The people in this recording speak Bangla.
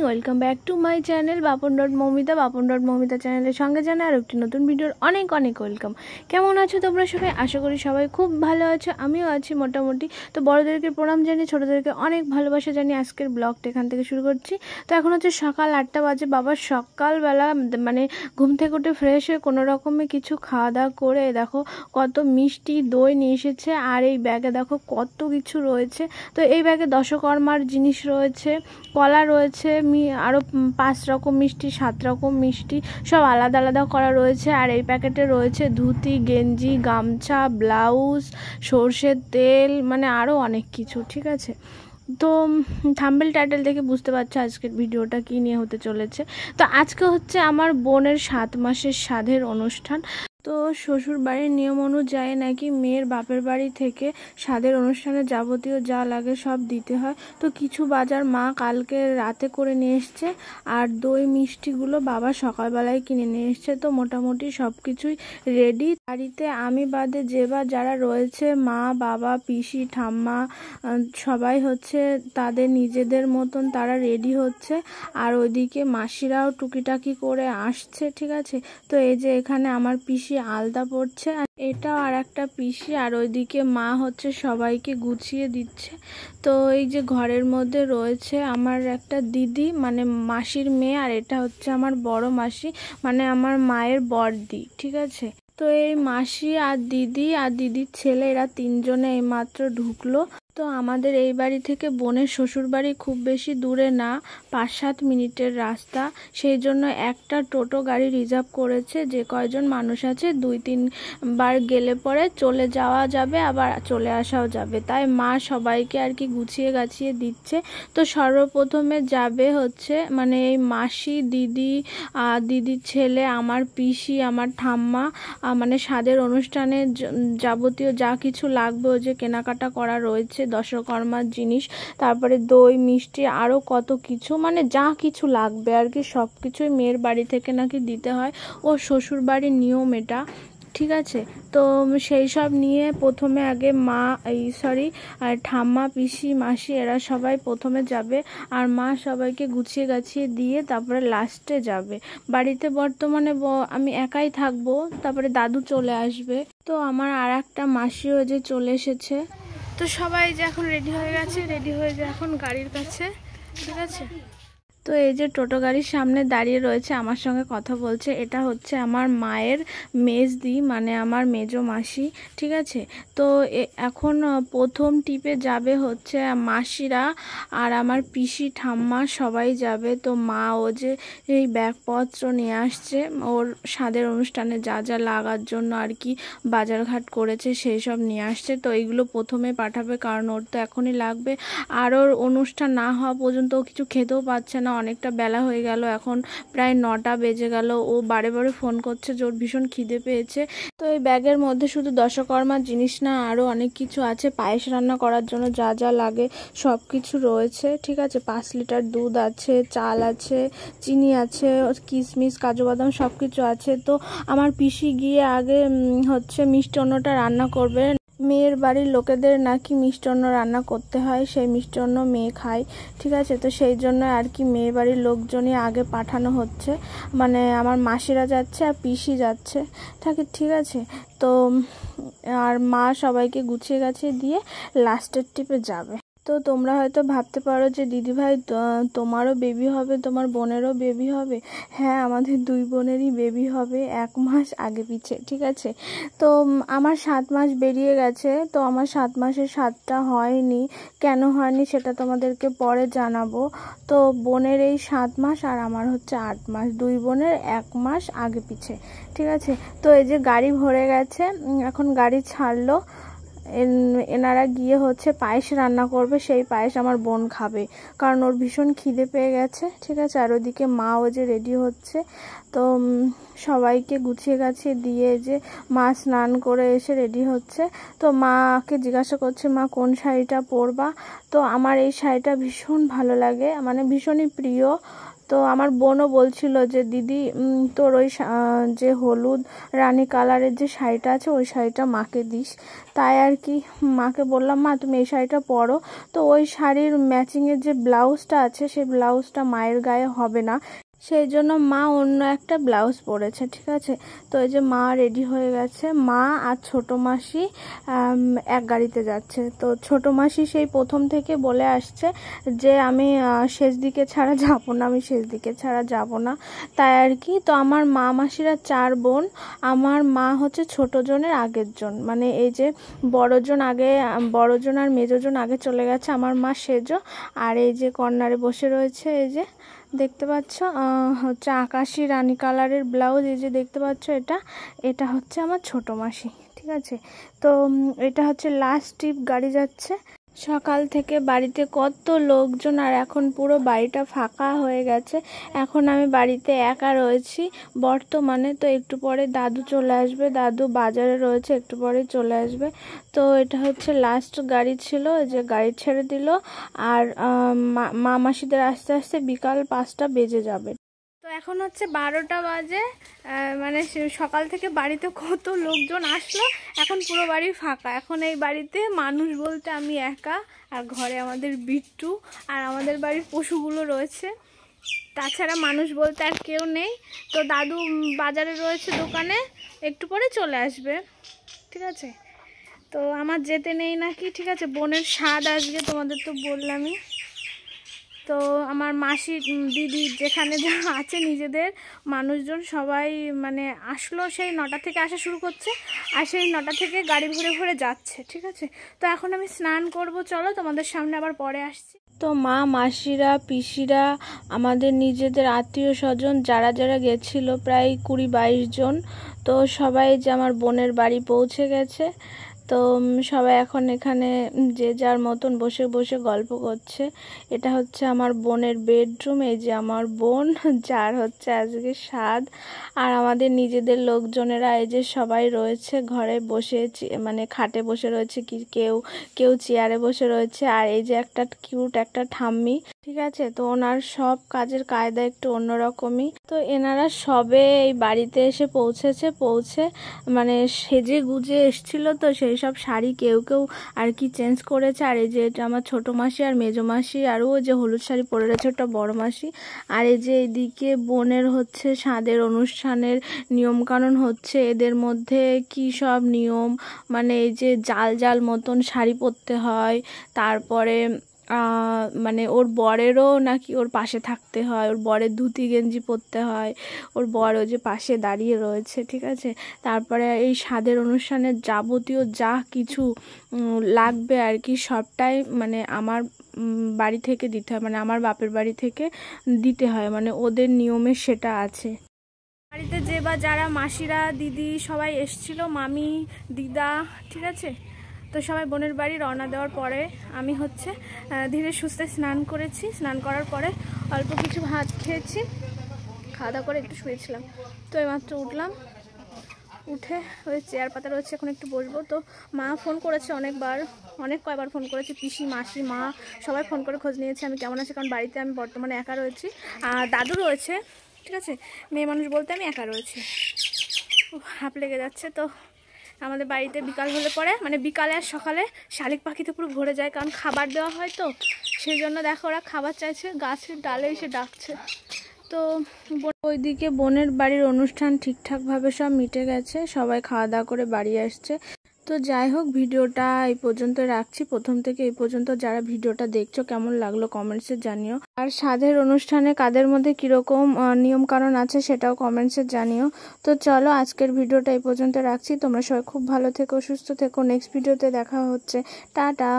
Welcome back to my channel Bapan Moumita চ্যানেলের সঙ্গে জানা আর একটি নতুন ভিডিওর অনেক ওয়েলকাম। কেমন আছো তোমরা সবাই? আশা করি সবাই খুব ভালো আছো, আমিও আছি মোটামুটি। তো বড়োদেরকে প্রণাম জানিয়ে ছোটোদেরকে অনেক ভালোবাসা জানিয়ে আজকের ব্লগটা এখান থেকে শুরু করছি। তো এখন হচ্ছে সকাল 8টা বাজে। বাবা সকালবেলা মানে ঘুম থেকে উঠে ফ্রেশ হয়ে কোনো রকমে কিছু খাওয়া দাওয়া করে দেখো কত মিষ্টি দই নিয়ে এসেছে, আর এই ব্যাগে দেখো কত কিছু রয়েছে। তো এই ব্যাগে দশকর্মার জিনিস রয়েছে, কলা রয়েছে, আরও 5 রকম মিষ্টি, 7 রকম মিষ্টি, সব আলাদা আলাদা করা রয়েছে। আর এই প্যাকেটে রয়েছে ধুতি, গেঞ্জি, গামছা, ব্লাউজ, সর্ষের তেল, মানে আরও অনেক কিছু। ঠিক আছে, তো থাম্বনেল টাইটেল দেখে বুঝতে পারছো আজকের ভিডিওটা কী নিয়ে হতে চলেছে। তো আজকে হচ্ছে আমার বোনের 7 মাসের সাধের অনুষ্ঠান। তো শ্বশুর বাড়ির নিয়ম অনুযায়ী নাকি মেয়ের বাপের বাড়ি থেকে সাধের অনুষ্ঠানে যাবতীয় যা লাগে সব দিতে হয়। তো কিছু বাজার মা কালকে রাতে করে নিয়ে এসছে, আর দই মিষ্টিগুলো বাবা সকালবেলায় কিনে নিয়ে এসছে। তো মোটামুটি সব কিছুই রেডি। বাড়িতে আমি বাদে যারা রয়েছে, মা, বাবা, পিসি, ঠাম্মা, সবাই হচ্ছে তাদের নিজেদের মতন তারা রেডি হচ্ছে। আর ওইদিকে মাসিরাও টুকিটাকি করে আসছে। ঠিক আছে, তো এই যে এখানে আমার পিসি আলতা পড়ছে, আর এটাও আর একটা পিসি, আর ওইদিকে মা হচ্ছে সবাইকে গুছিয়ে দিচ্ছে। তো এই যে ঘরের মধ্যে রয়েছে আমার একটা দিদি, মানে মাসির মেয়ে, আর এটা হচ্ছে আমার বড় মাসি, মানে আমার মায়ের বড়দি। ঠিক আছে, তো এই মাসি আর দিদির ছেলে, এরা 3 জনে এইমাত্র ঢুকলো। তো আমাদের এই বাড়ি থেকে বোনের শ্বশুর বাড়ি খুব বেশি দূরে না, 5-7 মিনিটের রাস্তা। সেই জন্য একটা টোটো গাড়ি রিজার্ভ করেছে। যে কয়জন মানুষ আছে 2-3 বার গেলে পরে চলে যাওয়া যাবে, আবার চলে আসাও যাবে। তাই মা সবাইকে আর কি গুছিয়ে গাছিয়ে দিচ্ছে। তো সর্বপ্রথমে যাবে হচ্ছে মানে এই মাসি, দিদির ছেলে, আমার পিসি, আমার ঠাম্মা, মানে সাধের অনুষ্ঠানে যাবতীয় যা কিছু লাগবে, ওই যে কেনাকাটা করা রয়েছে দশকর্মার জিনিস, তারপরে দই মিষ্টি, আরও কত কিছু, মানে যা কিছু লাগবে আর কি সব কিছুই মেয়ের বাড়ি থেকে নাকি দিতে হয়। ও শ্বশুর বাড়ির নিয়ম এটা। ঠিক আছে, তো সেই সব নিয়ে প্রথমে আগে ঠাম্মা, পিসি, মাসি এরা সবাই প্রথমে যাবে, আর মা সবাইকে গুছিয়ে গাছিয়ে দিয়ে তারপরে লাস্টে যাবে। বাড়িতে বর্তমানে আমি একাই থাকবো, তারপরে দাদু চলে আসবে। তো আমার আর একটা মাসিও যে চলে এসেছে। তো সবাই যে এখন রেডি হয়ে গেছে, রেডি হয়ে যে এখন গাড়ির কাছে। ঠিক আছে, তো এই যে টোটো গাড়ির সামনে দাঁড়িয়ে রয়েছে, আমার সঙ্গে কথা বলছে, এটা হচ্ছে আমার মায়ের মেজদি, মানে আমার মেজো মাসি। ঠিক আছে, তো এখন প্রথম টিপে যাবে হচ্ছে মাসিরা, আর আমার পিসি, ঠাম্মা সবাই যাবে। তো মা ও যে এই ব্যাগপত্র নিয়ে আসছে, ওর সাধের অনুষ্ঠানে যা যা লাগার জন্য আর কি বাজারঘাট করেছে সেই সব নিয়ে আসছে। তো এইগুলো প্রথমে পাঠাবে, কারণ ওর তো এখনই লাগবে। আর ওর অনুষ্ঠান না হওয়া পর্যন্ত ও কিছু খেতেও পাচ্ছে না, অনেকটা বেলা হয়ে গেল, এখন প্রায় 9টা বেজে গেল। ও বারে ফোন করছে যে ওর ভীষণ খিদে পেয়েছে। তো এই ব্যাগের মধ্যে শুধু দশকর্মার জিনিস না, আরও অনেক কিছু আছে। পায়েস রান্না করার জন্য যা যা লাগে সব কিছু রয়েছে। ঠিক আছে, 5 লিটার দুধ আছে, চাল আছে, চিনি আছে, কিশমিশ, কাজু বাদাম সব কিছু আছে। তো আমার পিসি গিয়ে আগে হচ্ছে মিষ্টান্নটা রান্না করবে। মেয়ের বাড়ির লোকেদের নাকি মিষ্টান্ন রান্না করতে হয়, সেই মিষ্টান্ন মেয়ে খায়। ঠিক আছে, তো সেই জন্য আর কি মেয়ে বাড়ির লোকজনই আগে পাঠানো হচ্ছে, মানে আমার মাসিরা যাচ্ছে আর পিসি যাচ্ছে। ঠিক আছে, তো আর মা সবাইকে গুছিয়ে গাছিয়ে দিয়ে লাস্টের টিপে যাবে। তো তোমরা হয়তো ভাবতে পারো যে দিদিভাই তোমারও বেবি হবে, তোমার বোনেরও বেবি হবে। হ্যাঁ, আমাদের 2 বোনেরই বেবি হবে 1 মাস আগে পিছে। ঠিক আছে, তো আমার 7 মাস বেরিয়ে গেছে। তো আমার 7 মাসের 7টা হয়নি, কেন হয়নি সেটা তোমাদেরকে পরে জানাবো। তো বোনের এই 7 মাস আর আমার হচ্ছে 8 মাস, 2 বোনের 1 মাস আগে পিছে। ঠিক আছে, তো এই যে গাড়ি ভরে গেছে, এখন গাড়ি ছাড়লো। এনারা গিয়ে হচ্ছে পায়েস রান্না করবে, সেই পায়েস আমার বোন খাবে, কারণ ওর ভীষণ খিদে পেয়ে গেছে। ঠিক আছে, আর ওদিকে মাও যে রেডি হচ্ছে। তো সবাইকে গুছিয়ে গাছিয়ে দিয়ে যে মা স্নান করে এসে রেডি হচ্ছে। তো মাকে জিজ্ঞাসা করছে, মা কোন শাড়িটা পরবা? তো আমার এই শাড়িটা ভীষণ ভালো লাগে, মানে ভীষণই প্রিয়। তো আমার বোনও বলছিল যে দিদি তোর ওই যে হলুদ রানী কালারের যে শাড়িটা আছে ওই শাড়িটা মাকে দিস। তাই আর কি মাকে বললাম মা তুমি এই শাড়িটা পরো। তো ওই শাড়ির ম্যাচিংয়ের যে ব্লাউজটা আছে সেই ব্লাউজটা মায়ের গায়ে হবে না, সেই জন্য মা অন্য একটা ব্লাউজ পরেছে। ঠিক আছে, তো এই যে মা রেডি হয়ে গেছে, মা আর ছোটো মাসি এক গাড়িতে যাচ্ছে। তো ছোটো মাসি সেই প্রথম থেকে বলে আসছে যে আমি শেষ দিকে ছাড়া যাবো না, আমি শেষ দিকে ছাড়া যাব না, তাই আর কি। তো আমার মা মাসিরা 4 বোন, আমার মা হচ্ছে ছোটো জনের আগের জন, মানে এই যে বড়জন আর মেজোজন আগে চলে গেছে, আমার মা সেজো। আর এই যে কর্নারে বসে রয়েছে, এই যে দেখতে পাচ্ছ হচ্ছে আকাশি রানী কালারের ব্লাউজ, এই যে দেখতে পাচ্ছ এটা হচ্ছে আমার ছোটো মাসি। ঠিক আছে, তো এটা হচ্ছে লাস্ট ট্রিপ গাড়ি যাচ্ছে। সকাল থেকে বাড়িতে কত লোকজন, আর এখন পুরো বাড়িটা ফাঁকা হয়ে গেছে। এখন আমি বাড়িতে একা রয়েছি বর্তমানে। তো একটু পরে দাদু চলে আসবে, দাদু বাজারে রয়েছে, একটু পরে চলে আসবে। তো এটা হচ্ছে লাস্ট গাড়ি ছিল, যে গাড়ি ছেড়ে দিল। আর মা মাসিদের আস্তে আস্তে বিকাল 5টা বেজে যাবে। তো এখন হচ্ছে 12টা বাজে, মানে সকাল থেকে বাড়িতে কত লোকজন আসলো, এখন পুরো বাড়ি ফাঁকা। এখন এই বাড়িতে মানুষ বলতে আমি একা, আর ঘরে আমাদের বিট্টু আর আমাদের বাড়ির পশুগুলো রয়েছে, তাছাড়া মানুষ বলতে আর কেউ নেই। তো দাদু বাজারে রয়েছে দোকানে, একটু পরে চলে আসবে। ঠিক আছে, তো আমার যেতে নেই নাকি। ঠিক আছে, বোনের স্বাদ আজকে তোমাদের তো বললামই। তো আমার মাসি দিদি যেখানে যা আছে নিজেদের মানুষজন সবাই মানে আসলো, সেই 9টা থেকে আসা শুরু করছে, আর সেই 9টা থেকে গাড়ি ভরে ভরে যাচ্ছে। ঠিক আছে, তো এখন আমি স্নান করব, চলো তোমাদের সামনে আবার পরে আসছি। তো মা মাসিরা পিসিরা আমাদের নিজেদের আত্মীয় স্বজন যারা যারা গেছিলো প্রায় 20-22 জন, তো সবাই যে আমার বোনের বাড়ি পৌঁছে গেছে। তো সবাই এখন এখানে যে যার মতন বসে বসে গল্প করছে। এটা হচ্ছে আমার বোনের বেডরুম, এই যে আমার বোন যার হচ্ছে আজকে স্বাদ, আর আমাদের নিজেদের লোকজনেরা এই যে সবাই রয়েছে ঘরে বসে, মানে খাটে বসে রয়েছে, কি কেউ চেয়ারে বসে রয়েছে। আর এই যে একটা কিউট একটা ঠাম্মি। ঠিক আছে, তো ওনার সব কাজের কায়দা একটু অন্যরকমই। তো এনারা সবে এই বাড়িতে এসে পৌঁছে মানে সেজে গুজে এসছিল, তো সেই সব শাড়ি কেউ আর কি চেঞ্জ করেছে। আর এই যে এটা আমার ছোটো মাসি আর মেজো মাসি, আর ও যে হলুদ শাড়ি পরে রয়েছে ওটা বড় মাসি। আর এই যে এইদিকে বোনের হচ্ছে স্বাদের অনুষ্ঠানের নিয়মকানুন হচ্ছে, এদের মধ্যে কি সব নিয়ম, মানে এই যে জাল মতন শাড়ি পরতে হয়, তারপরে মানে ওর বরেরও নাকি ওর পাশে থাকতে হয়, ওর বরের ধুতি গেঞ্জি পরতে হয়, ওর বর ওই যে পাশে দাঁড়িয়ে রয়েছে। ঠিক আছে, তারপরে এই স্বাদের অনুষ্ঠানের যাবতীয় যা কিছু লাগবে আর কি সবটাই মানে আমার বাড়ি থেকে দিতে হয়, মানে আমার বাপের বাড়ি থেকে দিতে হয়, মানে ওদের নিয়মে সেটা আছে। বাড়িতে যে বা যারা মাসিরা দিদি সবাই এসছিল, মামি দিদা, ঠিক আছে, তো সবাই বোনের বাড়ি রওনা দেওয়ার পরে আমি হচ্ছে ধীরে সুস্থে স্নান করেছি। স্নান করার পরে অল্প কিছু ভাত খেয়েছি, খাওয়া দাওয়া করে একটু শুয়েছিলাম। তো এইমাত্র উঠলাম, উঠে ওই চেয়ার পাতা রয়েছে, এখন একটু বসবো। তো মা ফোন করেছে কয়বার ফোন করেছে, পিসি মাসি মা সবাই ফোন করে খোঁজ নিয়েছে আমি কেমন আছি, কারণ বাড়িতে আমি বর্তমানে একা রয়েছি, আর দাদু রয়েছে। ঠিক আছে, মেয়ে মানুষ বলতে আমি একা রয়েছি, হাঁপ লেগে যাচ্ছে। তো আমাদের বাড়িতে বিকাল হলে পরে মানে বিকালে আর সকালে শালিক পাখিতে পুরো ভরে যায়, কারণ খাবার দেওয়া হয়, তো সেই জন্য দেখো ওরা খাবার চাইছে, গাছের ডালে এসে ডাকছে। তো ওইদিকে বোনের বাড়ির অনুষ্ঠান ঠিকঠাকভাবে সব মিটে গেছে, সবাই খাওয়া দাওয়া করে বাড়ি আসছে। তো যাই হোক, ভিডিওটা এই পর্যন্ত রাখছি। প্রথম থেকে এই পর্যন্ত যারা ভিডিওটা দেখছো কেমন লাগলো কমেন্টসে জানিও, আর স্বাদের অনুষ্ঠানে কাদের মধ্যে কীরকম নিয়মকানুন আছে সেটাও কমেন্টসে জানিও। তো চলো আজকের ভিডিওটা এই পর্যন্ত রাখছি, তোমরা সবাই খুব ভালো থেকো, সুস্থ থেকো, নেক্সট ভিডিওতে দেখা হচ্ছে, টাটা।